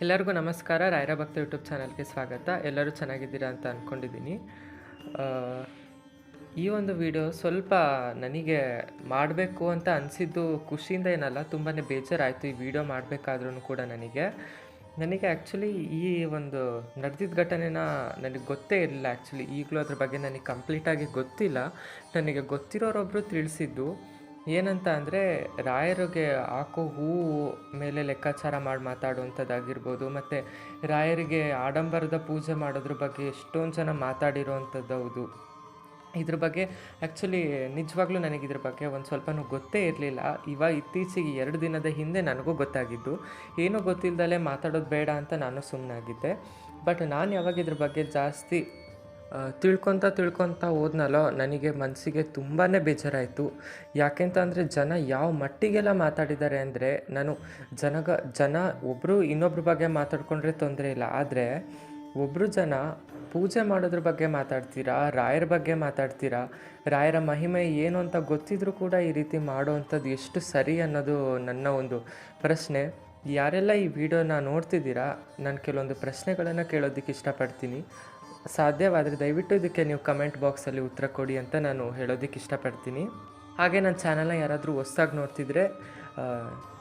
ಎಲ್ಲರಿಗೂ ನಮಸ್ಕಾರ. ರಾಯರ ಭಕ್ತ ಯೂಟ್ಯೂಬ್ ಚಾನಲ್ಗೆ ಸ್ವಾಗತ. ಎಲ್ಲರೂ ಚೆನ್ನಾಗಿದ್ದೀರಾ ಅಂತ ಅಂದ್ಕೊಂಡಿದ್ದೀನಿ. ಆ, ಈ ಒಂದು ವಿಡಿಯೋ ಸ್ವಲ್ಪ ನನಗೆ ಮಾಡಬೇಕು ಅಂತ ಅನಿಸಿದ್ದು ಖುಷಿಯಿಂದ ಏನಲ್ಲ, ತುಂಬಾ ಬೇಜಾರಾಯಿತು ಈ ವಿಡಿಯೋ ಮಾಡಬೇಕಾದ್ರೂ ಕೂಡ. ನನಗೆ ಆ್ಯಕ್ಚುಲಿ ಈ ಒಂದು ನಡೆದಿದ್ದ ಘಟನೆನ ನನಗೆ ಗೊತ್ತೇ ಇರಲಿಲ್ಲ. ಆ್ಯಕ್ಚುಲಿ ಈಗಲೂ ಅದ್ರ ಬಗ್ಗೆ ನನಗೆ ಕಂಪ್ಲೀಟಾಗಿ ಗೊತ್ತಿಲ್ಲ. ನನಗೆ ಗೊತ್ತಿರೋರೊಬ್ಬರು ತಿಳಿಸಿದ್ದು ಏನಂತ ಅಂದರೆ, ರಾಯರಿಗೆ ಹಾಕೋ ಹೂವು ಮೇಲೆ ಲೆಕ್ಕಾಚಾರ ಮಾಡಿ ಮಾತಾಡುವಂಥದ್ದಾಗಿರ್ಬೋದು, ಮತ್ತು ರಾಯರಿಗೆ ಆಡಂಬರದ ಪೂಜೆ ಮಾಡೋದ್ರ ಬಗ್ಗೆ ಎಷ್ಟೊಂದು ಜನ ಮಾತಾಡಿರೋ ಹೌದು. ಇದ್ರ ಬಗ್ಗೆ ಆ್ಯಕ್ಚುಲಿ ನಿಜವಾಗ್ಲೂ ನನಗಿದ್ರ ಬಗ್ಗೆ ಒಂದು ಸ್ವಲ್ಪನೂ ಗೊತ್ತೇ ಇರಲಿಲ್ಲ. ಇತ್ತೀಚೆಗೆ 2 ದಿನದ ಹಿಂದೆ ನನಗೂ ಗೊತ್ತಾಗಿದ್ದು. ಏನೂ ಗೊತ್ತಿಲ್ಲದಲೇ ಮಾತಾಡೋದು ಬೇಡ ಅಂತ ನಾನು ಸುಮ್ಮನಾಗಿದ್ದೆ. ಬಟ್ ನಾನು ಯಾವಾಗ ಇದ್ರ ಬಗ್ಗೆ ಜಾಸ್ತಿ ತಿಳ್ಕೊತಾ ಹೋದ್ನಲ್ಲೋ, ನನಗೆ ಮನಸ್ಸಿಗೆ ತುಂಬಾ ಬೇಜಾರಾಯಿತು. ಯಾಕೆಂತಂದರೆ ಜನ ಯಾವ ಮಟ್ಟಿಗೆಲ್ಲ ಮಾತಾಡಿದ್ದಾರೆ ಅಂದರೆ, ಜನ ಒಬ್ಬರು ಇನ್ನೊಬ್ರ ಬಗ್ಗೆ ಮಾತಾಡಿಕೊಂಡ್ರೆ ತೊಂದರೆ ಇಲ್ಲ, ಆದರೆ ಒಬ್ಬರು ಜನ ಪೂಜೆ ಮಾಡೋದ್ರ ಬಗ್ಗೆ ಮಾತಾಡ್ತೀರಾ, ರಾಯರ ಬಗ್ಗೆ ಮಾತಾಡ್ತೀರಾ, ರಾಯರ ಮಹಿಮೆ ಏನು ಅಂತ ಗೊತ್ತಿದ್ರೂ ಕೂಡ ಈ ರೀತಿ ಮಾಡೋವಂಥದ್ದು ಎಷ್ಟು ಸರಿ ಅನ್ನೋದು ನನ್ನ ಒಂದು ಪ್ರಶ್ನೆ. ಯಾರೆಲ್ಲ ಈ ವಿಡಿಯೋನ ನೋಡ್ತಿದ್ದೀರಾ, ನಾನು ಕೆಲವೊಂದು ಪ್ರಶ್ನೆಗಳನ್ನು ಕೇಳೋದಕ್ಕೆ ಇಷ್ಟಪಡ್ತೀನಿ. ಸಾಧ್ಯವಾದರೆ ದಯವಿಟ್ಟು ಇದಕ್ಕೆ ನೀವು ಕಮೆಂಟ್ ಬಾಕ್ಸಲ್ಲಿ ಉತ್ತರ ಕೊಡಿ ಅಂತ ನಾನು ಹೇಳೋದಕ್ಕೆ ಇಷ್ಟಪಡ್ತೀನಿ. ಹಾಗೆ ನನ್ನ ಚಾನಲ್ನ ಯಾರಾದರೂ ಹೊಸ್ದಾಗಿ ನೋಡ್ತಿದ್ರೆ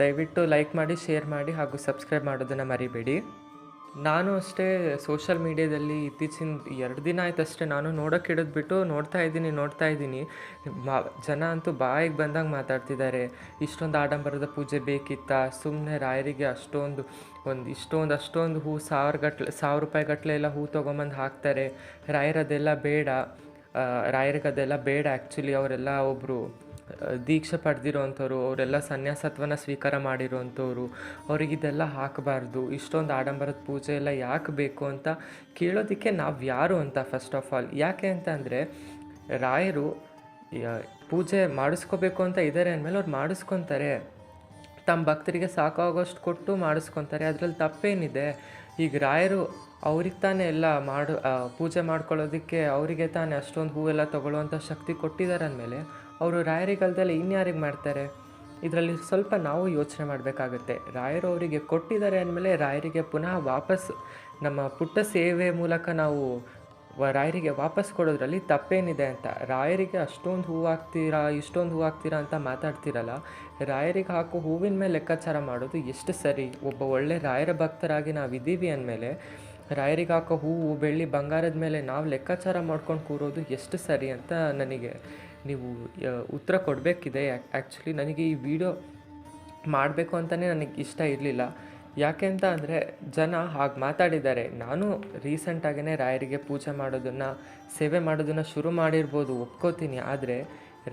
ದಯವಿಟ್ಟು ಲೈಕ್ ಮಾಡಿ, ಶೇರ್ ಮಾಡಿ ಹಾಗೂ ಸಬ್ಸ್ಕ್ರೈಬ್ ಮಾಡೋದನ್ನು ಮರಿಬೇಡಿ. ನಾನು ಅಷ್ಟೇ ಸೋಷಲ್ ಮೀಡ್ಯಾದಲ್ಲಿ ಇತ್ತೀಚಿನ 2 ದಿನ ಆಯ್ತಷ್ಟೇ ನಾನು ನೋಡೋಕ್ಕಿಡೋದ್ಬಿಟ್ಟು ನೋಡ್ತಾ ಇದ್ದೀನಿ. ಜನ ಅಂತೂ ಬಾಯಿಗೆ ಬಂದಾಗ ಮಾತಾಡ್ತಿದ್ದಾರೆ. ಇಷ್ಟೊಂದು ಆಡಂಬರದ ಪೂಜೆ ಬೇಕಿತ್ತಾ? ಸುಮ್ಮನೆ ರಾಯರಿಗೆ ಅಷ್ಟೊಂದು ಹೂ 1000 ರೂಪಾಯಿ ಗಟ್ಟಲೆ ಎಲ್ಲ ಹೂ ತೊಗೊಂಬಂದು ಹಾಕ್ತಾರೆ. ರಾಯರಿಗದೆಲ್ಲ ಬೇಡ. ಆ್ಯಕ್ಚುಲಿ ಅವರೆಲ್ಲ ಒಬ್ಬರು ದೀಕ್ಷೆ ಪಡೆದಿರೋವಂಥವ್ರು, ಅವರೆಲ್ಲ ಸನ್ಯಾಸತ್ವನ ಸ್ವೀಕಾರ ಮಾಡಿರೋವಂಥವ್ರು, ಅವರಿಗಿದೆಲ್ಲ ಹಾಕಬಾರ್ದು. ಇಷ್ಟೊಂದು ಆಡಂಬರದ ಪೂಜೆ ಎಲ್ಲ ಯಾಕೆ ಬೇಕು ಅಂತ ಕೇಳೋದಕ್ಕೆ ನಾವು ಯಾರು ಅಂತ ಫಸ್ಟ್ ಆಫ್ ಆಲ್. ಯಾಕೆ ಅಂತ ಅಂದರೆ, ರಾಯರು ಪೂಜೆ ಮಾಡಿಸ್ಕೋಬೇಕು ಅಂತ ಇದ್ದಾರೆ ಅಂದಮೇಲೆ ಅವ್ರು ಮಾಡಿಸ್ಕೊತಾರೆ. ತಮ್ಮ ಭಕ್ತರಿಗೆ ಸಾಕಾಗೋಷ್ಟು ಕೊಟ್ಟು ಮಾಡಿಸ್ಕೊತಾರೆ. ಅದರಲ್ಲಿ ತಪ್ಪೇನಿದೆ? ಈಗ ರಾಯರು ಅವ್ರಿಗೆ ತಾನೇ ಎಲ್ಲ ಪೂಜೆ ಮಾಡ್ಕೊಳ್ಳೋದಕ್ಕೆ ಅವರಿಗೆ ತಾನೇ ಅಷ್ಟೊಂದು ಹೂವೆಲ್ಲ ತೊಗೊಳ್ಳುವಂಥ ಶಕ್ತಿ ಕೊಟ್ಟಿದ್ದಾರೆ ಅಂದಮೇಲೆ ಅವರು ರಾಯರಿಗಲ್ದೆಲ್ಲ ಇನ್ಯಾರಿಗೆ ಮಾಡ್ತಾರೆ? ಇದರಲ್ಲಿ ಸ್ವಲ್ಪ ನಾವು ಯೋಚನೆ ಮಾಡಬೇಕಾಗತ್ತೆ. ರಾಯರು ಅವರಿಗೆ ಕೊಟ್ಟಿದ್ದಾರೆ ಅಂದಮೇಲೆ ರಾಯರಿಗೆ ಪುನಃ ವಾಪಸ್ ನಮ್ಮ ಪುಟ್ಟ ಸೇವೆ ಮೂಲಕ ನಾವು ರಾಯರಿಗೆ ವಾಪಸ್ ಕೊಡೋದ್ರಲ್ಲಿ ತಪ್ಪೇನಿದೆ ಅಂತ. ರಾಯರಿಗೆ ಅಷ್ಟೊಂದು ಹೂವು ಹಾಕ್ತೀರಾ, ಇಷ್ಟೊಂದು ಹೂವು ಹಾಕ್ತೀರಾ ಅಂತ ಮಾತಾಡ್ತಿರಲ್ಲ. ರಾಯರಿಗೆ ಹಾಕೋ ಹೂವಿನ ಮೇಲೆ ಲೆಕ್ಕಾಚಾರ ಮಾಡೋದು ಎಷ್ಟು ಸರಿ? ಒಬ್ಬ ಒಳ್ಳೆ ರಾಯರ ಭಕ್ತರಾಗಿ ನಾವಿದ್ದೀವಿ ಅಂದಮೇಲೆ ರಾಯರಿಗೆ ಹಾಕೋ ಹೂವು, ಬೆಳ್ಳಿ, ಬಂಗಾರದ ಮೇಲೆ ನಾವು ಲೆಕ್ಕಾಚಾರ ಮಾಡ್ಕೊಂಡು ಕೂರೋದು ಎಷ್ಟು ಸರಿ ಅಂತ ನನಗೆ ನೀವು ಉತ್ತರ ಕೊಡಬೇಕಿದೆ. ಆ್ಯಕ್ಚುಲಿ ನನಗೆ ಈ ವಿಡಿಯೋ ಮಾಡಬೇಕು ಅಂತಲೇ ನನಗೆ ಇಷ್ಟ ಇರಲಿಲ್ಲ. ಯಾಕೆ ಅಂತ ಅಂದರೆ, ಜನ ಹಾಗೆ ಮಾತಾಡಿದ್ದಾರೆ. ನಾನು ರೀಸೆಂಟಾಗೇ ರಾಯರಿಗೆ ಪೂಜೆ ಮಾಡೋದನ್ನು, ಸೇವೆ ಮಾಡೋದನ್ನು ಶುರು ಮಾಡಿರ್ಬೋದು, ಒಪ್ಕೋತೀನಿ. ಆದರೆ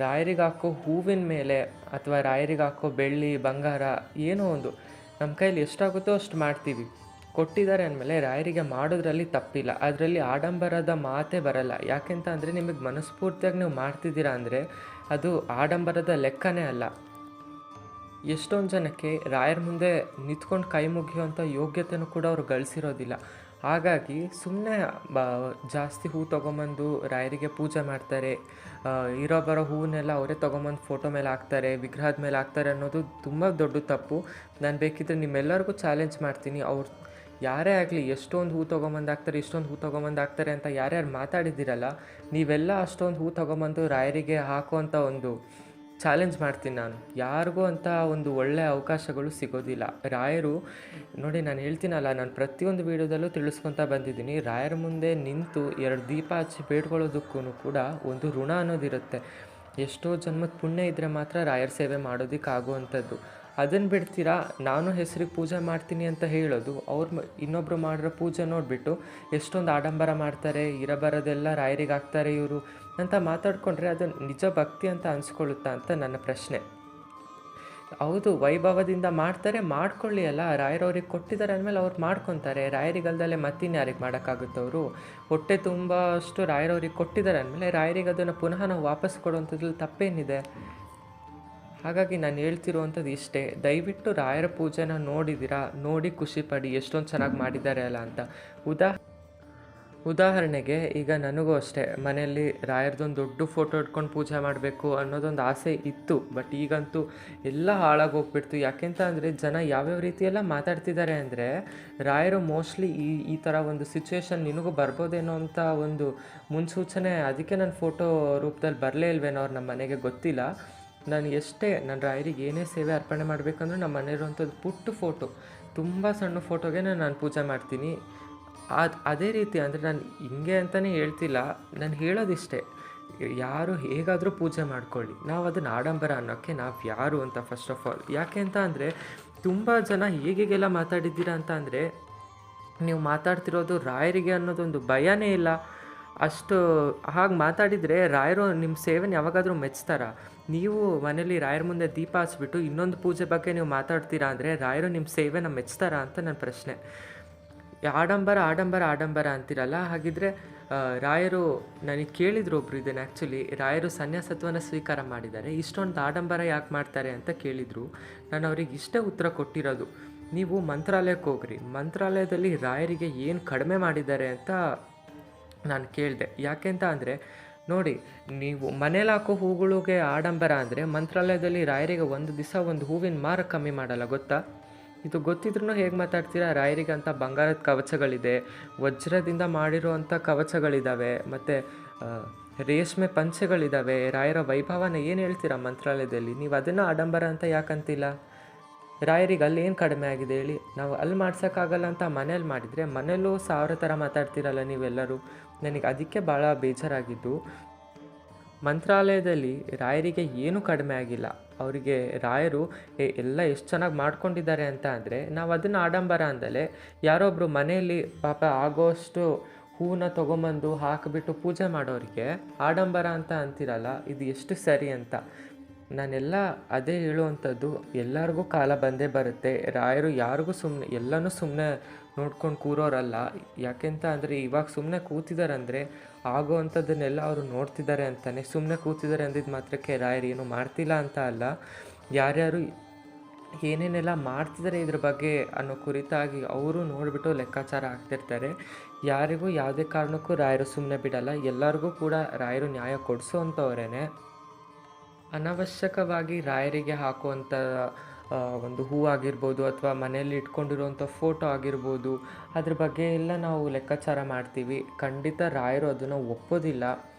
ರಾಯರಿಗೆ ಹಾಕೋ ಹೂವಿನ ಮೇಲೆ ಅಥವಾ ರಾಯರಿಗೆ ಹಾಕೋ ಬೆಳ್ಳಿ, ಬಂಗಾರ ಏನೋ ಒಂದು ನಮ್ಮ ಕೈಲಿ ಎಷ್ಟಾಗುತ್ತೋ ಅಷ್ಟು ಮಾಡ್ತೀವಿ. ಕೊಟ್ಟಿದ್ದಾರೆ ಅಂದಮೇಲೆ ರಾಯರಿಗೆ ಮಾಡೋದ್ರಲ್ಲಿ ತಪ್ಪಿಲ್ಲ. ಅದರಲ್ಲಿ ಆಡಂಬರದ ಮಾತೇ ಬರಲ್ಲ. ಯಾಕೆಂತ ಅಂದರೆ, ನಿಮಗೆ ಮನಸ್ಫೂರ್ತಿಯಾಗಿ ನೀವು ಮಾಡ್ತಿದ್ದೀರಾ ಅಂದರೆ ಅದು ಆಡಂಬರದ ಲೆಕ್ಕನೇ ಅಲ್ಲ. ಎಷ್ಟೊಂದು ಜನಕ್ಕೆ ರಾಯರ ಮುಂದೆ ನಿಂತ್ಕೊಂಡು ಕೈ ಮುಗಿಯುವಂಥ ಯೋಗ್ಯತೆಯೂ ಕೂಡ ಅವ್ರು ಗಳಿಸಿರೋದಿಲ್ಲ. ಹಾಗಾಗಿ ಸುಮ್ಮನೆ ಜಾಸ್ತಿ ಹೂ ತೊಗೊಂಬಂದು ರಾಯರಿಗೆ ಪೂಜೆ ಮಾಡ್ತಾರೆ. ಬರೋ ಹೂವನ್ನೆಲ್ಲ ಅವರೇ ತೊಗೊಂಬಂದು ಫೋಟೋ ಮೇಲೆ ಹಾಕ್ತಾರೆ, ವಿಗ್ರಹದ ಮೇಲೆ ಹಾಕ್ತಾರೆ ಅನ್ನೋದು ತುಂಬ ದೊಡ್ಡ ತಪ್ಪು. ನಾನು ಬೇಕಿದ್ದರೆ ನಿಮ್ಮೆಲ್ಲರಿಗೂ ಚಾಲೆಂಜ್ ಮಾಡ್ತೀನಿ. ಯಾರೇ ಆಗಲಿ ಎಷ್ಟೊಂದು ಹೂ ತೊಗೊಂಬಂದು ಹಾಕ್ತಾರೆ, ಇಷ್ಟೊಂದು ಹೂ ತೊಗೊಂಬಂದು ಹಾಕ್ತಾರೆ ಅಂತ ಯಾರ್ಯಾರು ಮಾತಾಡಿದ್ದೀರಲ್ಲ, ನೀವೆಲ್ಲ ಅಷ್ಟೊಂದು ಹೂ ತೊಗೊಂಬಂದು ರಾಯರಿಗೆ ಹಾಕುವಂಥ ಒಂದು ಚಾಲೆಂಜ್ ಮಾಡ್ತೀನಿ ನಾನು. ಯಾರಿಗೂ ಅಂತ ಒಂದು ಒಳ್ಳೆಯ ಅವಕಾಶಗಳು ಸಿಗೋದಿಲ್ಲ. ರಾಯರು ನೋಡಿ, ನಾನು ಹೇಳ್ತೀನಲ್ಲ, ನಾನು ಪ್ರತಿಯೊಂದು ವೀಡಿಯೋದಲ್ಲೂ ತಿಳಿಸ್ಕೊತಾ ಬಂದಿದ್ದೀನಿ. ರಾಯರ ಮುಂದೆ ನಿಂತು 2 ದೀಪ ಹಚ್ಚಿ ಬೇಡ್ಕೊಳ್ಳೋದಕ್ಕೂ ಕೂಡ ಒಂದು ಋಣ ಅನ್ನೋದಿರುತ್ತೆ. ಎಷ್ಟೋ ಜನ್ಮದ ಪುಣ್ಯ ಇದ್ದರೆ ಮಾತ್ರ ರಾಯರ ಸೇವೆ ಮಾಡೋದಕ್ಕಾಗುವಂಥದ್ದು. ಅದನ್ನು ಬಿಡ್ತೀರಾ, ನಾನು ಹೆಸರಿಗೆ ಪೂಜೆ ಮಾಡ್ತೀನಿ ಅಂತ ಹೇಳೋದು, ಇನ್ನೊಬ್ಬರು ಮಾಡಿರೋ ಪೂಜೆ ನೋಡಿಬಿಟ್ಟು ಎಷ್ಟೊಂದು ಆಡಂಬರ ಮಾಡ್ತಾರೆ, ಬರೋದೆಲ್ಲ ರಾಯರಿಗೆ ಹಾಕ್ತಾರೆ ಇವರು ಅಂತ ಮಾತಾಡಿಕೊಂಡ್ರೆ ಅದು ನಿಜ ಭಕ್ತಿ ಅಂತ ಅನಿಸ್ಕೊಳ್ಳುತ್ತಾ ಅಂತ ನನ್ನ ಪ್ರಶ್ನೆ. ಹೌದು, ವೈಭವದಿಂದ ಮಾಡ್ತಾರೆ, ಮಾಡ್ಕೊಳ್ಳಿ ಅಲ್ಲ. ರಾಯರವ್ರಿಗೆ ಕೊಟ್ಟಿದ್ದಾರೆ ಅಂದಮೇಲೆ ಅವ್ರು ಮಾಡ್ಕೊತಾರೆ. ರಾಯರಿಗಲ್ದಲ್ಲೇ ಮತ್ತಿನ್ಯಾರಿಗೆ ಮಾಡೋಕ್ಕಾಗುತ್ತವರು? ಹೊಟ್ಟೆ ತುಂಬ ಅಷ್ಟು ರಾಯರವ್ರಿಗೆ ಕೊಟ್ಟಿದ್ದಾರೆ ಅಂದಮೇಲೆ ರಾಯರಿಗೆ ಅದನ್ನು ಪುನಃ ನಾವು ವಾಪಸ್ ಕೊಡುವಂಥದ್ರಲ್ಲಿ ತಪ್ಪೇನಿದೆ? ಹಾಗಾಗಿ ನಾನು ಹೇಳ್ತಿರುವಂಥದ್ದು ಇಷ್ಟೇ. ದಯವಿಟ್ಟು ರಾಯರ ಪೂಜೆನ ನೋಡಿ ಖುಷಿಪಡಿ, ಎಷ್ಟೊಂದು ಚೆನ್ನಾಗಿ ಮಾಡಿದ್ದಾರೆ ಅಲ್ಲ ಅಂತ. ಉದಾಹರಣೆಗೆ ಈಗ ನನಗೂ ಅಷ್ಟೇ ಮನೆಯಲ್ಲಿ ರಾಯರದೊಂದು ದೊಡ್ಡ ಫೋಟೋ ಇಟ್ಕೊಂಡು ಪೂಜೆ ಮಾಡಬೇಕು ಅನ್ನೋದೊಂದು ಆಸೆ ಇತ್ತು. ಬಟ್ ಈಗಂತೂ ಎಲ್ಲ ಹಾಳಾಗೋಗ್ಬಿಡ್ತು. ಯಾಕೆಂತ ಅಂದರೆ ಜನ ಯಾವ್ಯಾವ ರೀತಿಯೆಲ್ಲ ಮಾತಾಡ್ತಿದ್ದಾರೆ ಅಂದರೆ, ರಾಯರು ಮೋಸ್ಟ್ಲಿ ಈ ಥರ ಒಂದು ಸಿಚುವೇಶನ್ ನಿನಗೂ ಬರ್ಬೋದೇನೋ ಅಂತ ಒಂದು ಮುನ್ಸೂಚನೆ, ಅದಕ್ಕೆ ನನ್ನ ಫೋಟೋ ರೂಪದಲ್ಲಿ ಬರಲೇ ಇಲ್ವೇನೋ ಅವ್ರು ನಮ್ಮ ಮನೆಗೆ ಗೊತ್ತಿಲ್ಲ. ನಾನು ಎಷ್ಟೇ ನನ್ನ ರಾಯರಿಗೆ ಏನೇ ಸೇವೆ ಅರ್ಪಣೆ ಮಾಡಬೇಕಂದ್ರೂ ನಮ್ಮ ಮನೆಯಿರುವಂಥದ್ದು ಪುಟ್ಟ ಫೋಟೋ, ತುಂಬ ಸಣ್ಣ ಫೋಟೋಗೆ ನಾನು ಪೂಜೆ ಮಾಡ್ತೀನಿ. ಅದೇ ರೀತಿ ಅಂದರೆ ನಾನು ಹಿಂಗೆ ಅಂತಲೇ ಹೇಳ್ತಿಲ್ಲ, ನಾನು ಹೇಳೋದಿಷ್ಟೇ, ಯಾರು ಹೇಗಾದರೂ ಪೂಜೆ ಮಾಡ್ಕೊಳ್ಳಿ, ನಾವು ಅದನ್ನು ಆಡಂಬರ ಅನ್ನೋಕ್ಕೆ ನಾವು ಯಾರು ಅಂತ ಫಸ್ಟ್ ಆಫ್ ಆಲ್. ಯಾಕೆ ಅಂತ ಅಂದರೆ ತುಂಬ ಜನ ಹೇಗೆಲ್ಲ ಮಾತಾಡಿದ್ದೀರಾ ಅಂತ ಅಂದರೆ, ನೀವು ಮಾತಾಡ್ತಿರೋದು ರಾಯರಿಗೆ ಅನ್ನೋದೊಂದು ಭಯನೇ ಇಲ್ಲ. ಅಷ್ಟು ಹಾಗೆ ಮಾತಾಡಿದರೆ ರಾಯರು ನಿಮ್ಮ ಸೇವೆನ ಯಾವಾಗಾದರೂ ಮೆಚ್ತಾರ? ನೀವು ಮನೇಲಿ ರಾಯರ ಮುಂದೆ ದೀಪ ಹಚ್ಬಿಟ್ಟು ಇನ್ನೊಂದು ಪೂಜೆ ಬಗ್ಗೆ ನೀವು ಮಾತಾಡ್ತೀರಾ ಅಂದರೆ ರಾಯರು ನಿಮ್ಮ ಸೇವೆನ ಮೆಚ್ತಾರ ಅಂತ ನನ್ನ ಪ್ರಶ್ನೆ. ಆಡಂಬರ ಆಡಂಬರ ಆಡಂಬರ ಅಂತೀರಲ್ಲ, ಹಾಗಿದ್ರೆ ರಾಯರು ನನಗೆ ಕೇಳಿದ್ರು ಒಬ್ರು ಇದನ್ನು. ಆ್ಯಕ್ಚುಲಿ ರಾಯರು ಸನ್ಯಾಸತ್ವನ ಸ್ವೀಕಾರ ಮಾಡಿದ್ದಾರೆ, ಇಷ್ಟೊಂದು ಆಡಂಬರ ಯಾಕೆ ಮಾಡ್ತಾರೆ ಅಂತ ಕೇಳಿದರು. ನಾನು ಅವ್ರಿಗೆ ಇಷ್ಟೇ ಉತ್ತರ ಕೊಟ್ಟಿರೋದು, ನೀವು ಮಂತ್ರಾಲಯಕ್ಕೆ ಹೋಗ್ರಿ, ಮಂತ್ರಾಲಯದಲ್ಲಿ ರಾಯರಿಗೆ ಏನು ಕಡಿಮೆ ಮಾಡಿದ್ದಾರೆ ಅಂತ ನಾನು ಕೇಳಿದೆ. ಯಾಕೆಂತ ಅಂದರೆ ನೋಡಿ, ನೀವು ಮನೇಲಿ ಹಾಕೋ ಹೂಗಳಿಗೆ ಆಡಂಬರ ಅಂದರೆ ಮಂತ್ರಾಲಯದಲ್ಲಿ ರಾಯರಿಗೆ ಒಂದು ದಿವಸ ಒಂದು ಹೂವಿನ ಮಾರ ಕಮ್ಮಿ ಮಾಡಲ್ಲ, ಗೊತ್ತಾ? ಇದು ಗೊತ್ತಿದ್ರೂ ಹೇಗೆ ಮಾತಾಡ್ತೀರಾ? ರಾಯರಿಗೆ ಅಂತ ಬಂಗಾರದ ಕವಚಗಳಿದೆ, ವಜ್ರದಿಂದ ಮಾಡಿರುವಂಥ ಕವಚಗಳಿದ್ದಾವೆ, ಮತ್ತು ರೇಷ್ಮೆ ಪಂಚೆಗಳಿದ್ದಾವೆ. ರಾಯರ ವೈಭವನ ಏನು ಹೇಳ್ತೀರಾ ಮಂತ್ರಾಲಯದಲ್ಲಿ? ನೀವು ಅದನ್ನು ಆಡಂಬರ ಅಂತ ಯಾಕಂತಿಲ್ಲ? ರಾಯರಿಗೆ ಅಲ್ಲಿ ಏನು ಕಡಿಮೆ ಆಗಿದೆ ಹೇಳಿ? ನಾವು ಅಲ್ಲಿ ಮಾಡ್ಸೋಕ್ಕಾಗಲ್ಲ ಅಂತ ಮನೇಲಿ ಮಾಡಿದರೆ ಮನೇಲೂ 1000 ಥರ ಮಾತಾಡ್ತೀರಲ್ಲ ನೀವೆಲ್ಲರೂ. ನನಗೆ ಅದಕ್ಕೆ ಭಾಳ ಬೇಜಾರಾಗಿದ್ದು. ಮಂತ್ರಾಲಯದಲ್ಲಿ ರಾಯರಿಗೆ ಏನೂ ಕಡಿಮೆ ಆಗಿಲ್ಲ. ಅವರಿಗೆ ರಾಯರು ಎಲ್ಲ ಎಷ್ಟು ಚೆನ್ನಾಗಿ ಮಾಡ್ಕೊಂಡಿದ್ದಾರೆ ಅಂತ ಅಂದರೆ, ನಾವು ಅದನ್ನು ಆಡಂಬರ ಅಂದಲೇ ಯಾರೊಬ್ಬರು ಮನೆಯಲ್ಲಿ ಪಾಪ ಆಗೋಷ್ಟು ಹೂವನ್ನ ತೊಗೊಂಬಂದು ಹಾಕಿಬಿಟ್ಟು ಪೂಜೆ ಮಾಡೋರಿಗೆ ಆಡಂಬರ ಅಂತ ಅಂತೀರಲ್ಲ, ಇದು ಎಷ್ಟು ಸರಿ ಅಂತ. ನಾನೆಲ್ಲ ಅದೇ ಹೇಳುವಂಥದ್ದು, ಎಲ್ಲರಿಗೂ ಕಾಲ ಬಂದೇ ಬರುತ್ತೆ. ರಾಯರು ಯಾರಿಗೂ ಎಲ್ಲನೂ ಸುಮ್ಮನೆ ನೋಡ್ಕೊಂಡು ಕೂರೋರಲ್ಲ. ಯಾಕೆಂತ ಅಂದರೆ ಇವಾಗ ಸುಮ್ಮನೆ ಕೂತಿದ್ದಾರಂದರೆ ಆಗೋವಂಥದ್ದನ್ನೆಲ್ಲ ಅವರು ನೋಡ್ತಿದ್ದಾರೆ ಅಂತಲೇ. ಸುಮ್ಮನೆ ಕೂತಿದ್ದಾರೆ ಅಂದಿದ್ದು ಮಾತ್ರಕ್ಕೆ ರಾಯರು ಏನೂ ಮಾಡ್ತಿಲ್ಲ ಅಂತ ಅಲ್ಲ. ಯಾರ್ಯಾರು ಏನೇನೆಲ್ಲ ಮಾಡ್ತಿದ್ದಾರೆ ಇದ್ರ ಬಗ್ಗೆ ಅನ್ನೋ ಕುರಿತಾಗಿ ಅವರು ನೋಡಿಬಿಟ್ಟು ಲೆಕ್ಕಾಚಾರ ಹಾಕ್ತಿರ್ತಾರೆ. ಯಾರಿಗೂ ಯಾವುದೇ ಕಾರಣಕ್ಕೂ ರಾಯರು ಸುಮ್ಮನೆ ಬಿಡಲ್ಲ. ಎಲ್ಲರಿಗೂ ಕೂಡ ರಾಯರು ನ್ಯಾಯ ಕೊಡಿಸೋವಂಥವ್ರೇ. ಅನವಶ್ಯಕವಾಗಿ ರಾಯರಿಗೆ ಹಾಕುವಂಥ ಒಂದು ಹೂ ಆಗಿರ್ಬೋದು, ಅಥವಾ ಮನೆಯಲ್ಲಿ ಇಟ್ಕೊಂಡಿರುವಂಥ ಫೋಟೋ ಆಗಿರ್ಬೋದು, ಅದ್ರ ಬಗ್ಗೆ ಎಲ್ಲ ನಾವು ಲೆಕ್ಕಾಚಾರ ಮಾಡ್ತೀವಿ. ಖಂಡಿತ ರಾಯರು ಅದನ್ನು ಒಪ್ಪೋದಿಲ್ಲ.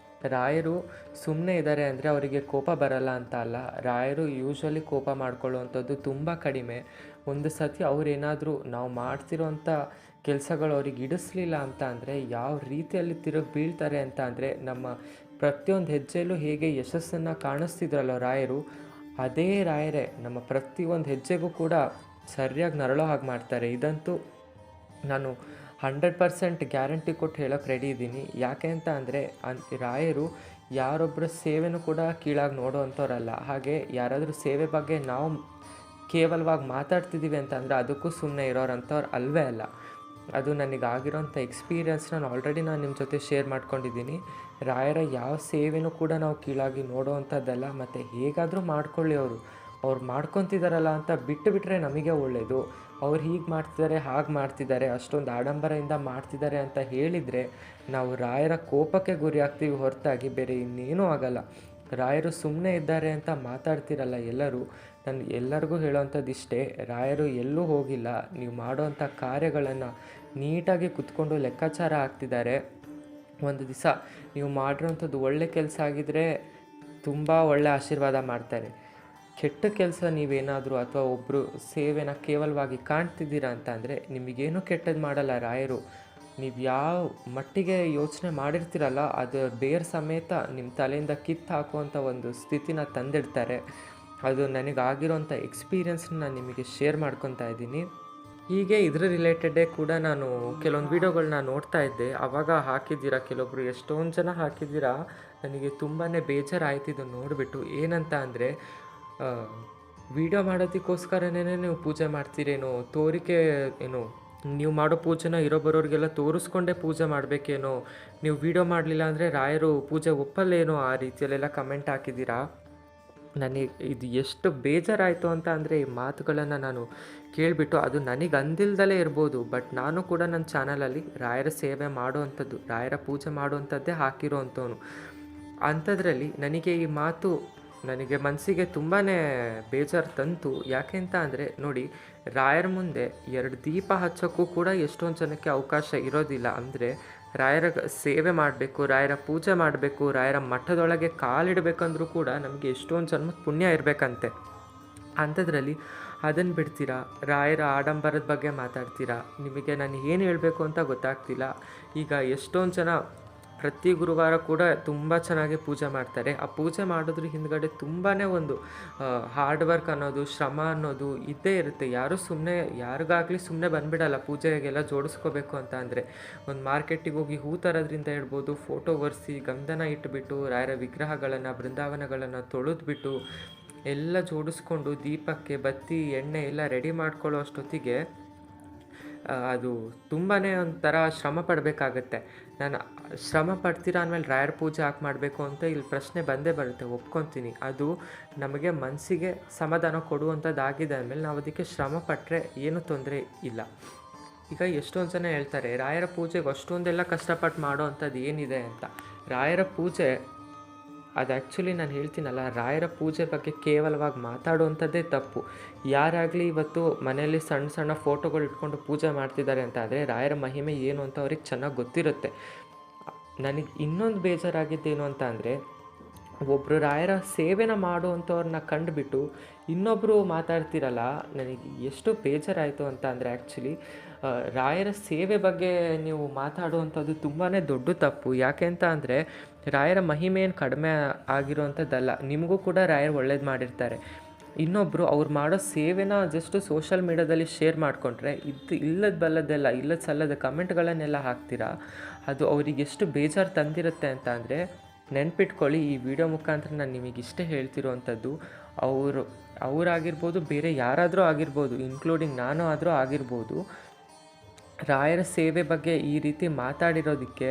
ರಾಯರು ಸುಮ್ಮನೆ ಇದ್ದಾರೆ ಅಂದರೆ ಅವರಿಗೆ ಕೋಪ ಬರಲ್ಲ ಅಂತ ಅಲ್ಲ. ರಾಯರು ಯೂಶ್ವಲಿ ಕೋಪ ಮಾಡ್ಕೊಳ್ಳುವಂಥದ್ದು ತುಂಬ ಕಡಿಮೆ. ಒಂದು ಸತಿ ಅವರೇನಾದರೂ ನಾವು ಮಾಡ್ತಿರೋಂಥ ಕೆಲಸಗಳು ಅವ್ರಿಗೆ ಹಿಡಿಸ್ಲಿಲ್ಲ ಅಂತ ಅಂದರೆ ಯಾವ ರೀತಿಯಲ್ಲಿ ತಿರುಗಿ ಬೀಳ್ತಾರೆ ಅಂತ ಅಂದರೆ, ನಮ್ಮ ಪ್ರತಿಯೊಂದು ಹೆಜ್ಜೆಯಲ್ಲೂ ಹೇಗೆ ಯಶಸ್ಸನ್ನು ಕಾಣಿಸ್ತಿದ್ರಲ್ಲ ರಾಯರು, ಅದೇ ರಾಯರೇ ನಮ್ಮ ಪ್ರತಿಯೊಂದು ಹೆಜ್ಜೆಗೂ ಕೂಡ ಸರಿಯಾಗಿ ನರಳೋ ಹಾಗೆ ಮಾಡ್ತಾರೆ. ಇದಂತೂ ನಾನು 100% ಗ್ಯಾರಂಟಿ ಕೊಟ್ಟು ಹೇಳೋಕ್ಕೆ ರೆಡಿ ಇದ್ದೀನಿ. ಯಾಕೆ ಅಂತ ಅಂದರೆ ರಾಯರು ಯಾರೊಬ್ಬರ ಸೇವೆನೂ ಕೂಡ ಕೀಳಾಗಿ ನೋಡೋವಂಥವ್ರಲ್ಲ. ಹಾಗೆ ಯಾರಾದರೂ ಸೇವೆ ಬಗ್ಗೆ ನಾವು ಕೇವಲವಾಗಿ ಮಾತಾಡ್ತಿದ್ದೀವಿ ಅಂತ ಅಂದರೆ ಅದಕ್ಕೂ ಸುಮ್ಮನೆ ಇರೋರಂಥವ್ರು ಅಲ್ವೇ ಅಲ್ಲ. ಅದು ನನಗಾಗಿರೋಂಥ ಎಕ್ಸ್ಪೀರಿಯನ್ಸ್ ನಾನು ಆಲ್ರೆಡಿ ನಿಮ್ಮ ಜೊತೆ ಶೇರ್ ಮಾಡ್ಕೊಂಡಿದ್ದೀನಿ. ರಾಯರ ಯಾವ ಸೇವೆನೂ ಕೂಡ ನಾವು ಕೀಳಾಗಿ ನೋಡೋವಂಥದ್ದಲ್ಲ. ಮತ್ತು ಹೇಗಾದರೂ ಮಾಡ್ಕೊಳ್ಳಿ, ಅವ್ರು ಮಾಡ್ಕೊತಿದ್ದಾರಲ್ಲ ಅಂತ ಬಿಟ್ಟರೆ ನಮಗೆ ಒಳ್ಳೆಯದು. ಅವ್ರು ಹೀಗೆ ಮಾಡ್ತಿದ್ದಾರೆ, ಹಾಗೆ ಮಾಡ್ತಿದ್ದಾರೆ, ಅಷ್ಟೊಂದು ಆಡಂಬರದಿಂದ ಮಾಡ್ತಿದ್ದಾರೆ ಅಂತ ಹೇಳಿದರೆ ನಾವು ರಾಯರ ಕೋಪಕ್ಕೆ ಗುರಿ ಆಗ್ತೀವಿ ಹೊರತಾಗಿ ಬೇರೆ ಇನ್ನೇನೂ ಆಗಲ್ಲ. ರಾಯರು ಸುಮ್ಮನೆ ಇದ್ದಾರೆ ಅಂತ ಮಾತಾಡ್ತಿರಲ್ಲ ಎಲ್ಲರೂ. ನಾನು ಎಲ್ಲರಿಗೂ ಹೇಳೋವಂಥದ್ದು ಇಷ್ಟೇ, ರಾಯರು ಎಲ್ಲೂ ಹೋಗಿಲ್ಲ. ನೀವು ಮಾಡೋವಂಥ ಕಾರ್ಯಗಳನ್ನು ನೀಟಾಗಿ ಕುತ್ಕೊಂಡು ಲೆಕ್ಕಾಚಾರ ಹಾಕ್ತಿದ್ದಾರೆ. ಒಂದು ದಿವಸ ನೀವು ಮಾಡಿರೋವಂಥದ್ದು ಒಳ್ಳೆ ಕೆಲಸ ಆಗಿದ್ದರೆ ತುಂಬ ಒಳ್ಳೆ ಆಶೀರ್ವಾದ ಮಾಡ್ತಾರೆ. ಕೆಟ್ಟ ಕೆಲಸ ನೀವೇನಾದರೂ ಅಥವಾ ಒಬ್ಬರು ಸೇವೆನ ಕೇವಲವಾಗಿ ಕಾಣ್ತಿದ್ದೀರಾ ಅಂತ ಅಂದರೆ ನಿಮಗೇನೂ ಕೆಟ್ಟದ್ದು ಮಾಡಲ್ಲ ರಾಯರು. ನೀವು ಯಾವ ಮಟ್ಟಿಗೆ ಯೋಚನೆ ಮಾಡಿರ್ತೀರಲ್ಲ, ಅದು ಬೇರೆ ಸಮೇತ ನಿಮ್ಮ ತಲೆಯಿಂದ ಕಿತ್ತು ಹಾಕುವಂಥ ಒಂದು ಸ್ಥಿತಿನ ತಂದಿಡ್ತಾರೆ. ಅದು ನನಗಾಗಿರೋಂಥ ಎಕ್ಸ್ಪೀರಿಯನ್ಸ್ನ ನಾನು ನಿಮಗೆ ಶೇರ್ ಮಾಡ್ಕೊತಾ ಇದ್ದೀನಿ. ಹೀಗೆ ಇದ್ರ ರಿಲೇಟೆಡೇ ಕೂಡ ನಾನು ಕೆಲವೊಂದು ವೀಡಿಯೋಗಳನ್ನ ನೋಡ್ತಾ ಇದ್ದೆ. ಆವಾಗ ಹಾಕಿದ್ದೀರಾ ಕೆಲವೊಬ್ಬರು, ಎಷ್ಟೊಂದು ಜನ ಹಾಕಿದ್ದೀರಾ. ನನಗೆ ತುಂಬಾ ಬೇಜಾರಾಯ್ತು ಇದನ್ನು ನೋಡಿಬಿಟ್ಟು. ಏನಂತ ಅಂದರೆ, ವೀಡಿಯೋ ಮಾಡೋದಕ್ಕೋಸ್ಕರನೇ ನೀವು ಪೂಜೆ ಮಾಡ್ತೀರೇನೋ, ತೋರಿಕೆ ಏನು, ನೀವು ಮಾಡೋ ಪೂಜೆನ ಇರೋ ಬರೋರಿಗೆಲ್ಲ ತೋರಿಸ್ಕೊಂಡೇ ಪೂಜೆ ಮಾಡಬೇಕೇನೋ, ನೀವು ವೀಡಿಯೋ ಮಾಡಲಿಲ್ಲ ಅಂದರೆ ರಾಯರು ಪೂಜೆ ಒಪ್ಪಲ್ಲೇನೋ, ಆ ರೀತಿಯಲ್ಲೆಲ್ಲ ಕಮೆಂಟ್ ಹಾಕಿದ್ದೀರಾ. ನನಗೆ ಇದು ಎಷ್ಟು ಬೇಜಾರಾಯಿತು ಅಂತ ಅಂದರೆ ಈ ಮಾತುಗಳನ್ನು ನಾನು ಕೇಳಿಬಿಟ್ಟು, ಅದು ನನಗೆ ಅಂದಿಲ್ದಲೇ ಇರ್ಬೋದು, ಬಟ್ ನಾನು ಕೂಡ ನನ್ನ ಚಾನಲಲ್ಲಿ ರಾಯರ ಸೇವೆ ಮಾಡುವಂಥದ್ದು, ರಾಯರ ಪೂಜೆ ಮಾಡುವಂಥದ್ದೇ ಹಾಕಿರೋ ಅಂಥವನು. ಅಂಥದ್ರಲ್ಲಿ ನನಗೆ ಈ ಮಾತು ನನಗೆ ಮನಸ್ಸಿಗೆ ತುಂಬಾ ಬೇಜಾರು ತಂತು. ಯಾಕೆ ಅಂತ ಅಂದರೆ ನೋಡಿ, ರಾಯರ ಮುಂದೆ 2 ದೀಪ ಹಚ್ಚೋಕ್ಕೂ ಕೂಡ ಎಷ್ಟೊಂದು ಜನಕ್ಕೆ ಅವಕಾಶ ಇರೋದಿಲ್ಲ. ಅಂದರೆ ರಾಯರ ಸೇವೆ ಮಾಡಬೇಕು, ರಾಯರ ಪೂಜೆ ಮಾಡಬೇಕು, ರಾಯರ ಮಠದೊಳಗೆ ಕಾಲಿಡಬೇಕಂದ್ರೂ ಕೂಡ ನಮಗೆ ಎಷ್ಟೊಂದು ಜನ್ಮದ ಪುಣ್ಯ ಇರಬೇಕಂತೆ. ಅಂಥದ್ರಲ್ಲಿ ಅದನ್ನು ಬಿಡ್ತೀರಾ, ರಾಯರ ಆಡಂಬರದ ಬಗ್ಗೆ ಮಾತಾಡ್ತೀರಾ. ನಿಮಗೆ ನಾನು ಏನು ಹೇಳಬೇಕು ಅಂತ ಗೊತ್ತಾಗ್ತಿಲ್ಲ. ಈಗ ಎಷ್ಟೊಂದು ಜನ ಪ್ರತಿ ಗುರುವಾರ ಕೂಡ ತುಂಬ ಚೆನ್ನಾಗಿ ಪೂಜೆ ಮಾಡ್ತಾರೆ. ಆ ಪೂಜೆ ಮಾಡೋದ್ರ ಹಿಂದ್ಗಡೆ ತುಂಬಾ ಒಂದು ಹಾರ್ಡ್ ವರ್ಕ್ ಅನ್ನೋದು, ಶ್ರಮ ಅನ್ನೋದು ಇದ್ದೇ ಇರುತ್ತೆ. ಯಾರಿಗಾಗಲಿ ಸುಮ್ಮನೆ ಬಂದುಬಿಡಲ್ಲ ಪೂಜೆಗೆಲ್ಲ ಜೋಡಿಸ್ಕೋಬೇಕು ಅಂತ ಅಂದರೆ. ಒಂದು ಮಾರ್ಕೆಟಿಗೆ ಹೋಗಿ ಹೂ ತರೋದ್ರಿಂದ ಹೇಳ್ಬೋದು, ಫೋಟೋ ಒರೆಸಿ ಗಂಧನ ಇಟ್ಬಿಟ್ಟು ರಾಯರ ವಿಗ್ರಹಗಳನ್ನು, ಬೃಂದಾವನಗಳನ್ನು ತೊಳೆದ್ಬಿಟ್ಟು ಎಲ್ಲ ಜೋಡಿಸ್ಕೊಂಡು ದೀಪಕ್ಕೆ ಬತ್ತಿ ಎಣ್ಣೆ ಎಲ್ಲ ರೆಡಿ ಮಾಡ್ಕೊಳ್ಳೋ ಅಷ್ಟೊತ್ತಿಗೆ ಅದು ತುಂಬಾ ಒಂಥರ ಶ್ರಮ ಪಡಬೇಕಾಗತ್ತೆ. ನಾನು ಶ್ರಮ ಪಡ್ತೀರಾ ಅಂದಮೇಲೆ ರಾಯರ ಪೂಜೆ ಯಾಕೆ ಮಾಡಬೇಕು ಅಂತ ಇಲ್ಲಿ ಪ್ರಶ್ನೆ ಬಂದೇ ಬರುತ್ತೆ, ಒಪ್ಕೊತೀನಿ. ಅದು ನಮಗೆ ಮನಸ್ಸಿಗೆ ಸಮಾಧಾನ ಕೊಡುವಂಥದ್ದಾಗಿದೆ ಅಂದಮೇಲೆ ನಾವು ಅದಕ್ಕೆ ಶ್ರಮ ಪಟ್ಟರೆ ಏನೂ ತೊಂದರೆ ಇಲ್ಲ. ಈಗ ಎಷ್ಟೊಂದು ಜನ ಹೇಳ್ತಾರೆ ರಾಯರ ಪೂಜೆಗೆ ಅಷ್ಟೊಂದೆಲ್ಲ ಕಷ್ಟಪಟ್ಟು ಮಾಡೋ ಅಂಥದ್ದು ಏನಿದೆ ಅಂತ. ರಾಯರ ಪೂಜೆ ಅದು ಆ್ಯಕ್ಚುಲಿ ನಾನು ಹೇಳ್ತೀನಲ್ಲ, ರಾಯರ ಪೂಜೆ ಬಗ್ಗೆ ಕೇವಲವಾಗಿ ಮಾತಾಡುವಂಥದ್ದೇ ತಪ್ಪು. ಯಾರಾಗಲಿ ಇವತ್ತು ಮನೆಯಲ್ಲಿ ಸಣ್ಣ ಸಣ್ಣ ಫೋಟೋಗಳು ಇಟ್ಕೊಂಡು ಪೂಜೆ ಮಾಡ್ತಿದ್ದಾರೆ ಅಂತ ಆದರೆ ರಾಯರ ಮಹಿಮೆ ಏನು ಅಂತ ಅವ್ರಿಗೆ ಚೆನ್ನಾಗಿ ಗೊತ್ತಿರುತ್ತೆ. ನನಗೆ ಇನ್ನೊಂದು ಬೇಜಾರಾಗಿದ್ದೇನು ಅಂತ ಅಂದರೆ, ಒಬ್ಬರು ರಾಯರ ಸೇವೆನ ಮಾಡುವಂಥವ್ರನ್ನ ಕಂಡುಬಿಟ್ಟು ಇನ್ನೊಬ್ಬರು ಮಾತಾಡ್ತಿರಲ್ಲ, ನನಗೆ ಎಷ್ಟು ಬೇಜಾರಾಯಿತು ಅಂತ ಅಂದರೆ ಆ್ಯಕ್ಚುಲಿ ರಾಯರ ಸೇವೆ ಬಗ್ಗೆ ನೀವು ಮಾತಾಡುವಂಥದ್ದು ತುಂಬಾ ದೊಡ್ಡ ತಪ್ಪು. ಯಾಕೆ ಅಂತ ಅಂದರೆ ರಾಯರ ಮಹಿಮೆ ಏನು ಕಡಿಮೆ ಆಗಿರೋವಂಥದ್ದಲ್ಲ. ನಿಮಗೂ ಕೂಡ ರಾಯರು ಒಳ್ಳೇದು ಮಾಡಿರ್ತಾರೆ. ಇನ್ನೊಬ್ಬರು ಅವ್ರು ಮಾಡೋ ಸೇವೆನ ಜಸ್ಟ್ ಸೋಷಲ್ ಮೀಡ್ಯಾದಲ್ಲಿ ಶೇರ್ ಮಾಡಿಕೊಂಡ್ರೆ ಇಲ್ಲದ ಸಲ್ಲದ ಕಮೆಂಟ್ಗಳನ್ನೆಲ್ಲ ಹಾಕ್ತೀರಾ. ಅದು ಅವ್ರಿಗೆ ಎಷ್ಟು ಬೇಜಾರು ತಂದಿರುತ್ತೆ ಅಂತ ಅಂದರೆ, ನೆನ್ಪಿಟ್ಕೊಳ್ಳಿ, ಈ ವಿಡಿಯೋ ಮುಖಾಂತರ ನಾನು ನಿಮಗಿಷ್ಟೇ ಹೇಳ್ತಿರೋವಂಥದ್ದು. ಅವರಾಗಿರ್ಬೋದು, ಬೇರೆ ಯಾರಾದರೂ ಆಗಿರ್ಬೋದು, ಇನ್ಕ್ಲೂಡಿಂಗ್ ನಾನು ಆದರೂ ಆಗಿರ್ಬೋದು, ರಾಯರ ಸೇವೆ ಬಗ್ಗೆ ಈ ರೀತಿ ಮಾತಾಡಿರೋದಕ್ಕೆ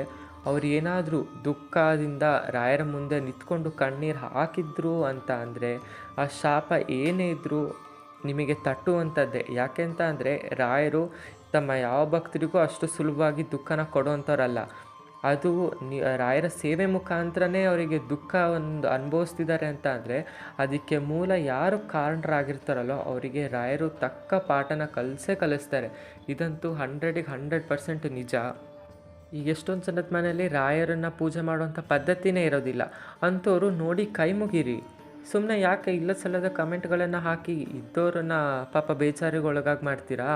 ಅವ್ರು ಏನಾದರೂ ದುಃಖದಿಂದ ರಾಯರ ಮುಂದೆ ನಿಂತ್ಕೊಂಡು ಕಣ್ಣೀರು ಹಾಕಿದ್ರು ಅಂತ ಅಂದರೆ ಆ ಶಾಪ ಏನೇ ಇದ್ದರೂ ನಿಮಗೆ ತಟ್ಟುವಂಥದ್ದೇ. ಯಾಕೆ ಅಂತ ಅಂದರೆ ರಾಯರು ತಮ್ಮ ಯಾವ ಭಕ್ತರಿಗೂ ಅಷ್ಟು ಸುಲಭವಾಗಿ ದುಃಖನ ಕೊಡುವಂಥವ್ರಲ್ಲ. ಅದು ರಾಯರ ಸೇವೆ ಮುಖಾಂತರನೇ ಅವರಿಗೆ ದುಃಖ ಒಂದು ಅನುಭವಿಸ್ತಿದ್ದಾರೆ ಅಂತ ಅಂದರೆ ಅದಕ್ಕೆ ಮೂಲ ಯಾರು ಕಾರಣರಾಗಿರ್ತಾರಲ್ಲೋ ಅವರಿಗೆ ರಾಯರು ತಕ್ಕ ಪಾಠನ ಕಲಿಸ್ತಾರೆ. ಇದಂತೂ 100ಗೆ 100% ನಿಜ. ಈಗ ಎಷ್ಟೊಂದು ಜನದ ಮನೆಯಲ್ಲಿ ರಾಯರನ್ನು ಪೂಜೆ ಮಾಡುವಂಥ ಪದ್ಧತಿನೇ ಇರೋದಿಲ್ಲ. ಅಂಥವ್ರು ನೋಡಿ ಕೈ ಮುಗಿರಿ. ಸುಮ್ಮನೆ ಯಾಕೆ ಇಲ್ಲ ಸಲ್ಲದ ಕಮೆಂಟ್ಗಳನ್ನು ಹಾಕಿ ಇದ್ದವ್ರನ್ನ ಪಾಪ ಬೇಜಾರಿಗೊಳಗಾಗಿ ಮಾಡ್ತೀರಾ?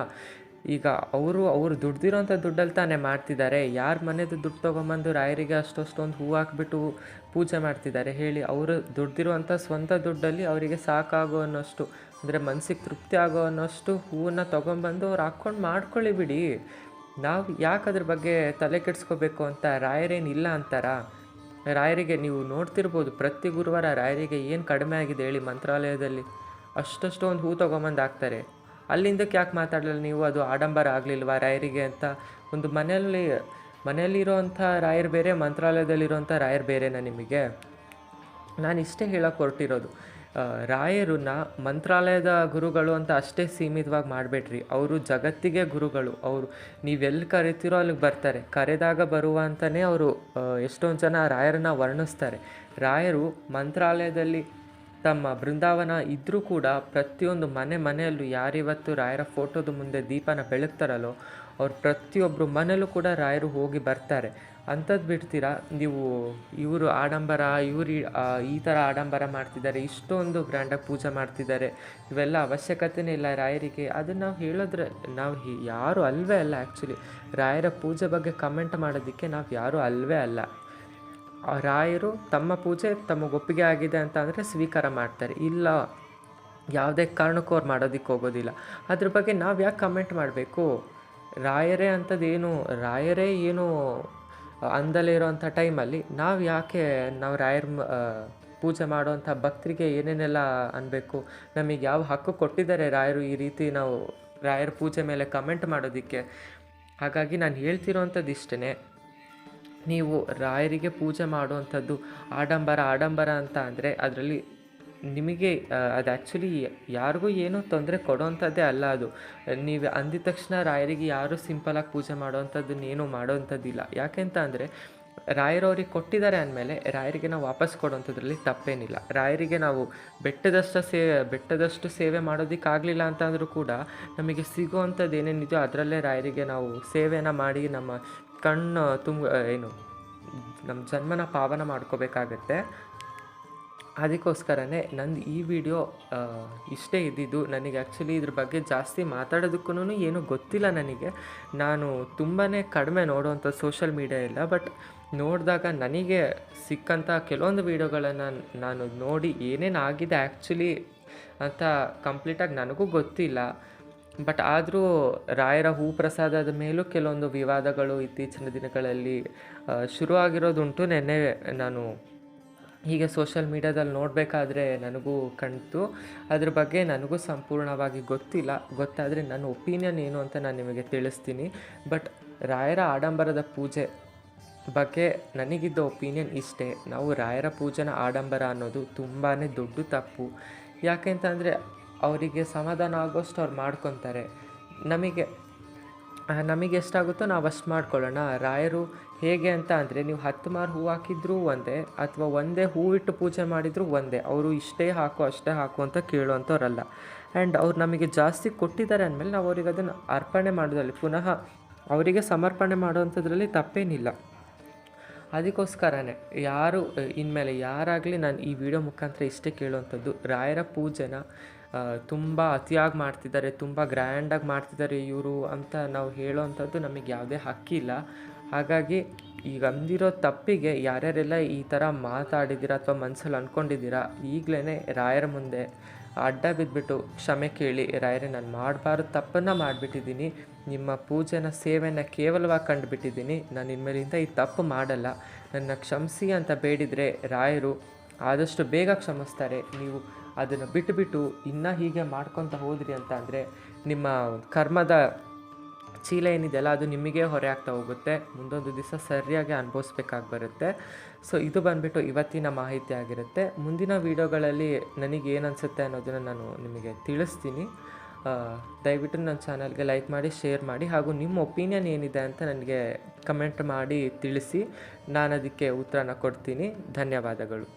ಈಗ ಅವರು ದುಡ್ದಿರೋಂಥ ದುಡ್ಡಲ್ಲಿ ತಾನೇ ಮಾಡ್ತಿದ್ದಾರೆ. ಯಾರ ಮನೆದು ದುಡ್ಡು ತೊಗೊಂಬಂದು ರಾಯರಿಗೆ ಅಷ್ಟೊಂದು ಹೂ ಹಾಕ್ಬಿಟ್ಟು ಪೂಜೆ ಮಾಡ್ತಿದ್ದಾರೆ ಹೇಳಿ? ಅವರು ದುಡ್ದಿರುವಂಥ ಸ್ವಂತ ದುಡ್ಡಲ್ಲಿ ಅವರಿಗೆ ಸಾಕಾಗೋ ಅನ್ನೋಷ್ಟು, ಅಂದರೆ ಮನಸ್ಸಿಗೆ ತೃಪ್ತಿ ಆಗೋ ಅನ್ನೋಷ್ಟು ಹೂವನ್ನು ತೊಗೊಂಬಂದು ಅವ್ರು ಹಾಕ್ಕೊಂಡು ಮಾಡ್ಕೊಳ್ಳಿ ಬಿಡಿ. ನಾವು ಯಾಕೆ ಅದ್ರ ಬಗ್ಗೆ ತಲೆ ಕೆಡಿಸ್ಕೋಬೇಕು ಅಂತ? ರಾಯರೇನಿಲ್ಲ ಅಂತಾರ? ರಾಯರಿಗೆ ನೀವು ನೋಡ್ತಿರ್ಬೋದು, ಪ್ರತಿ ಗುರುವಾರ ರಾಯರಿಗೆ ಏನು ಕಡಿಮೆ ಆಗಿದೆ ಹೇಳಿ? ಮಂತ್ರಾಲಯದಲ್ಲಿ ಅಷ್ಟೊಂದು ಹೂ ತೊಗೊಂಬಂದು ಹಾಕ್ತಾರೆ. ಅಲ್ಲಿಂದಕ್ಕೆ ಯಾಕೆ ಮಾತಾಡಲಿಲ್ಲ ನೀವು? ಅದು ಆಡಂಬರ ಆಗಲಿಲ್ವಾ ರಾಯರಿಗೆ ಅಂತ? ಒಂದು ಮನೆಯಲ್ಲಿರೋವಂಥ ರಾಯರು ಬೇರೆ, ಮಂತ್ರಾಲಯದಲ್ಲಿರೋವಂಥ ರಾಯರು ಬೇರೆನಾ ನಿಮಗೆ? ನಾನು ಇಷ್ಟೇ ಹೇಳೋಕ್ಕೆ ಹೊರಟಿರೋದು, ರಾಯರನ್ನ ಮಂತ್ರಾಲಯದ ಗುರುಗಳು ಅಂತ ಅಷ್ಟೇ ಸೀಮಿತವಾಗಿ ಮಾಡಬೇಡ್ರಿ. ಅವರು ಜಗತ್ತಿಗೆ ಗುರುಗಳು. ಅವರು ನೀವೆಲ್ಲಿ ಕರಿತೀರೋ ಅಲ್ಲಿಗೆ ಬರ್ತಾರೆ. ಕರೆದಾಗ ಬರುವ ಅಂತಲೇ ಅವರು ಎಷ್ಟೊಂದು ಜನ ರಾಯರನ್ನು ವರ್ಣಿಸ್ತಾರೆ. ರಾಯರು ಮಂತ್ರಾಲಯದಲ್ಲಿ ತಮ್ಮ ಬೃಂದಾವನ ಇದ್ದರೂ ಕೂಡ ಪ್ರತಿಯೊಂದು ಮನೆಯಲ್ಲೂ ಯಾರಿವತ್ತು ರಾಯರ ಫೋಟೋದ ಮುಂದೆ ದೀಪನ ಬೆಳಗ್ತಾರಲ್ಲೋ ಅವ್ರು ಪ್ರತಿಯೊಬ್ಬರು ಮನೆಯಲ್ಲೂ ಕೂಡ ರಾಯರು ಹೋಗಿ ಬರ್ತಾರೆ. ಅಂಥದ್ದು ಬಿಡ್ತೀರಾ ನೀವು? ಇವರು ಆಡಂಬರ, ಈ ಥರ ಆಡಂಬರ ಮಾಡ್ತಿದ್ದಾರೆ, ಇಷ್ಟೊಂದು ಗ್ರ್ಯಾಂಡಾಗಿ ಪೂಜೆ ಮಾಡ್ತಿದ್ದಾರೆ, ಇವೆಲ್ಲ ಅವಶ್ಯಕತೆಯೇ ಇಲ್ಲ ರಾಯರಿಗೆ. ಅದನ್ನು ನಾವು ಹೇಳಿದ್ರೆ ನಾವು ಯಾರು ಅಲ್ವೇ ಅಲ್ಲ. ಆ್ಯಕ್ಚುಲಿ ರಾಯರ ಪೂಜೆ ಬಗ್ಗೆ ಕಮೆಂಟ್ ಮಾಡೋದಕ್ಕೆ ನಾವು ಯಾರೂ ಅಲ್ವೇ ಅಲ್ಲ. ರಾಯರು ತಮ್ಮ ಪೂಜೆ ತಮಗೊಪ್ಪಿಗೆ ಆಗಿದೆ ಅಂತ ಅಂದರೆ ಸ್ವೀಕಾರ ಮಾಡ್ತಾರೆ. ಇಲ್ಲ, ಯಾವುದೇ ಕಾರಣಕ್ಕೂ ಅವ್ರು ಮಾಡೋದಕ್ಕೆ ಹೋಗೋದಿಲ್ಲ. ಅದ್ರ ಬಗ್ಗೆ ನಾವು ಯಾಕೆ ಕಮೆಂಟ್ ಮಾಡಬೇಕು? ರಾಯರೇ ಏನು ಅಂದಲೇ ಇರೋವಂಥ ಟೈಮಲ್ಲಿ ನಾವು ರಾಯರ ಪೂಜೆ ಮಾಡೋವಂಥ ಭಕ್ತರಿಗೆ ಏನೇನೆಲ್ಲ ಅನ್ನಬೇಕು? ನಮಗೆ ಯಾವ ಹಕ್ಕು ಕೊಟ್ಟಿದ್ದಾರೆ ರಾಯರು ಈ ರೀತಿ ನಾವು ರಾಯರ ಪೂಜೆ ಮೇಲೆ ಕಮೆಂಟ್ ಮಾಡೋದಕ್ಕೆ? ಹಾಗಾಗಿ ನಾನು ಹೇಳ್ತಿರೋವಂಥದ್ದು ಇಷ್ಟೇ, ನೀವು ರಾಯರಿಗೆ ಪೂಜೆ ಮಾಡುವಂಥದ್ದು ಆಡಂಬರ ಅಂತ ಅಂದರೆ ಅದರಲ್ಲಿ ನಿಮಗೆ ಅದು ಆ್ಯಕ್ಚುಲಿ ಯಾರಿಗೂ ಏನೂ ತೊಂದರೆ ಕೊಡೋವಂಥದ್ದೇ ಅಲ್ಲ ಅದು. ನೀವು ಅಂದಿದ ತಕ್ಷಣ ರಾಯರಿಗೆ ಯಾರೂ ಸಿಂಪಲಾಗಿ ಪೂಜೆ ಮಾಡೋವಂಥದ್ದನ್ನೇನು ಮಾಡೋವಂಥದ್ದಿಲ್ಲ. ಯಾಕೆಂತ ಅಂದರೆ ರಾಯರವ್ರಿಗೆ ಕೊಟ್ಟಿದ್ದಾರೆ ಅಂದಮೇಲೆ ರಾಯರಿಗೆ ನಾವು ವಾಪಸ್ ಕೊಡೋವಂಥದ್ರಲ್ಲಿ ತಪ್ಪೇನಿಲ್ಲ. ರಾಯರಿಗೆ ನಾವು ಬೆಟ್ಟದಷ್ಟು ಸೇವೆ ಮಾಡೋದಕ್ಕಾಗಲಿಲ್ಲ ಅಂತಂದರೂ ಕೂಡ ನಮಗೆ ಸಿಗೋವಂಥದ್ದು ಏನೇನಿದೆಯೋ ಅದರಲ್ಲೇ ರಾಯರಿಗೆ ನಾವು ಸೇವೆನ ಮಾಡಿ ನಮ್ಮ ಕಣ್ಣು ನಮ್ಮ ಜನ್ಮನ ಪಾವನ ಮಾಡ್ಕೋಬೇಕಾಗತ್ತೆ. ಅದಕ್ಕೋಸ್ಕರನೇ ನಂದು ಈ ವಿಡಿಯೋ ಇಷ್ಟೇ ಇದ್ದಿದ್ದು. ನನಗೆ ಆ್ಯಕ್ಚುಲಿ ಇದ್ರ ಬಗ್ಗೆ ಜಾಸ್ತಿ ಮಾತಾಡೋದಕ್ಕೂ ಏನೂ ಗೊತ್ತಿಲ್ಲ ನನಗೆ. ನಾನು ತುಂಬಾ ಕಡಿಮೆ ನೋಡುವಂಥ ಸೋಷಲ್ ಮೀಡಿಯಾ ಇಲ್ಲ. ಬಟ್ ನೋಡಿದಾಗ ನನಗೆ ಸಿಕ್ಕಂಥ ಕೆಲವೊಂದು ವೀಡಿಯೋಗಳನ್ನು ನಾನು ನೋಡಿ ಏನೇನು ಆಗಿದೆ ಆ್ಯಕ್ಚುಲಿ ಅಂತ ಕಂಪ್ಲೀಟಾಗಿ ನನಗೂ ಗೊತ್ತಿಲ್ಲ. ಬಟ್ ಆದರೂ ರಾಯರ ಹೂ ಪ್ರಸಾದದ ಮೇಲೂ ಕೆಲವೊಂದು ವಿವಾದಗಳು ಇತ್ತೀಚಿನ ದಿನಗಳಲ್ಲಿ ಶುರುವಾಗಿರೋದುಂಟು. ನೆನ್ನೆ ನಾನು ಹೀಗೆ ಸೋಷಲ್ ಮೀಡ್ಯಾದಲ್ಲಿ ನೋಡಬೇಕಾದ್ರೆ ನನಗೂ ಕಾಣ್ತು. ಅದ್ರ ಬಗ್ಗೆ ನನಗೂ ಸಂಪೂರ್ಣವಾಗಿ ಗೊತ್ತಿಲ್ಲ. ಗೊತ್ತಾದರೆ ನನ್ನ ಒಪಿನಿಯನ್ ಏನು ಅಂತ ನಾನು ನಿಮಗೆ ತಿಳಿಸ್ತೀನಿ. ಬಟ್ ರಾಯರ ಆಡಂಬರದ ಪೂಜೆ ಬಗ್ಗೆ ನನಗಿದ್ದ ಒಪಿನಿಯನ್ ಇಷ್ಟೇ. ನಾವು ರಾಯರ ಪೂಜೆನ ಆಡಂಬರ ಅನ್ನೋದು ತುಂಬಾ ದೊಡ್ಡ ತಪ್ಪು. ಯಾಕೆಂತಂದರೆ ಅವರಿಗೆ ಸಮಾಧಾನ ಆಗೋಷ್ಟು ಅವ್ರು ಮಾಡ್ಕೊತಾರೆ. ನಮಗೆ ಎಷ್ಟಾಗುತ್ತೋ ನಾವು ಅಷ್ಟು ಮಾಡ್ಕೊಳ್ಳೋಣ. ರಾಯರು ಹೇಗೆ ಅಂತ ಅಂದರೆ ನೀವು 10 ಮಾರು ಹೂ ಹಾಕಿದ್ರೂ ಒಂದೇ, ಅಥವಾ ಒಂದೇ ಹೂ ಇಟ್ಟು ಪೂಜೆ ಮಾಡಿದರೂ ಒಂದೇ. ಅವರು ಇಷ್ಟೇ ಹಾಕು ಅಷ್ಟೇ ಹಾಕು ಅಂತ ಕೇಳುವಂಥವ್ರಲ್ಲ. ಆ್ಯಂಡ್ ಅವ್ರು ನಮಗೆ ಜಾಸ್ತಿ ಕೊಟ್ಟಿದ್ದಾರೆ ಅಂದಮೇಲೆ ನಾವು ಅವ್ರಿಗೆ ಅದನ್ನು ಅರ್ಪಣೆ ಮಾಡೋದ್ರಲ್ಲಿ ಪುನಃ ಅವರಿಗೆ ಸಮರ್ಪಣೆ ಮಾಡುವಂಥದ್ರಲ್ಲಿ ತಪ್ಪೇನಿಲ್ಲ. ಅದಕ್ಕೋಸ್ಕರನೇ ಇನ್ಮೇಲೆ ಯಾರಾಗಲಿ ನಾನು ಈ ವಿಡಿಯೋ ಮುಖಾಂತರ ಇಷ್ಟೇ ಕೇಳುವಂಥದ್ದು, ರಾಯರ ಪೂಜೆನ ತುಂಬ ಅತಿಯಾಗಿ ಮಾಡ್ತಿದ್ದಾರೆ, ತುಂಬ ಗ್ರ್ಯಾಂಡಾಗಿ ಮಾಡ್ತಿದ್ದಾರೆ ಇವರು ಅಂತ ನಾವು ಹೇಳೋವಂಥದ್ದು ನಮಗೆ ಯಾವುದೇ ಹಕ್ಕಿಲ್ಲ. ಹಾಗಾಗಿ ಈಗ ಅಂದಿರೋ ತಪ್ಪಿಗೆ ಯಾರ್ಯಾರೆಲ್ಲ ಈ ಥರ ಮಾತಾಡಿದ್ದೀರ ಅಥವಾ ಮನಸ್ಸಲ್ಲಿ ಅಂದ್ಕೊಂಡಿದ್ದೀರಾ, ಈಗಲೇ ರಾಯರ ಮುಂದೆ ಅಡ್ಡ ಬಿದ್ದುಬಿಟ್ಟು ಕ್ಷಮೆ ಕೇಳಿ, ರಾಯರೇ ನಾನು ಮಾಡಬಾರ್ದು ತಪ್ಪನ್ನು ಮಾಡಿಬಿಟ್ಟಿದ್ದೀನಿ, ನಿಮ್ಮ ಪೂಜೆನ ಸೇವೆನ ಕೇವಲವಾಗಿ ಕಂಡುಬಿಟ್ಟಿದ್ದೀನಿ, ನಾನು ಇನ್ಮೇಲಿಂದ ಈ ತಪ್ಪು ಮಾಡಲ್ಲ, ನನ್ನ ಕ್ಷಮಿಸಿ ಅಂತ ಬೇಡಿದರೆ ರಾಯರು ಆದಷ್ಟು ಬೇಗ ಕ್ಷಮಿಸ್ತಾರೆ. ನೀವು ಅದನ್ನು ಬಿಟ್ಟುಬಿಟ್ಟು ಇನ್ನೂ ಹೀಗೆ ಮಾಡ್ಕೊತ ಹೋದ್ರಿ ಅಂತ ಅಂದರೆ ನಿಮ್ಮ ಕರ್ಮದ ಚೀಲ ಏನಿದೆಯಲ್ಲ ಅದು ನಿಮಗೆ ಹೊರೆ ಆಗ್ತಾ ಹೋಗುತ್ತೆ. ಮುಂದೊಂದು ದಿವಸ ಸರಿಯಾಗಿ ಅನುಭವಿಸ್ಬೇಕಾಗಿ ಬರುತ್ತೆ. ಸೊ ಇದು ಬಂದುಬಿಟ್ಟು ಇವತ್ತಿನ ಮಾಹಿತಿ ಆಗಿರುತ್ತೆ. ಮುಂದಿನ ವೀಡಿಯೋಗಳಲ್ಲಿ ನನಗೆ ಏನು ಅನಿಸುತ್ತೆ ಅನ್ನೋದನ್ನು ನಾನು ನಿಮಗೆ ತಿಳಿಸ್ತೀನಿ. ದಯವಿಟ್ಟು ನನ್ನ ಚಾನಲ್ಗೆ ಲೈಕ್ ಮಾಡಿ, ಶೇರ್ ಮಾಡಿ, ಹಾಗೂ ನಿಮ್ಮ ಒಪಿನಿಯನ್ ಏನಿದೆ ಅಂತ ನನಗೆ ಕಮೆಂಟ್ ಮಾಡಿ ತಿಳಿಸಿ. ನಾನು ಅದಕ್ಕೆ ಉತ್ತರನ ಕೊಡ್ತೀನಿ. ಧನ್ಯವಾದಗಳು.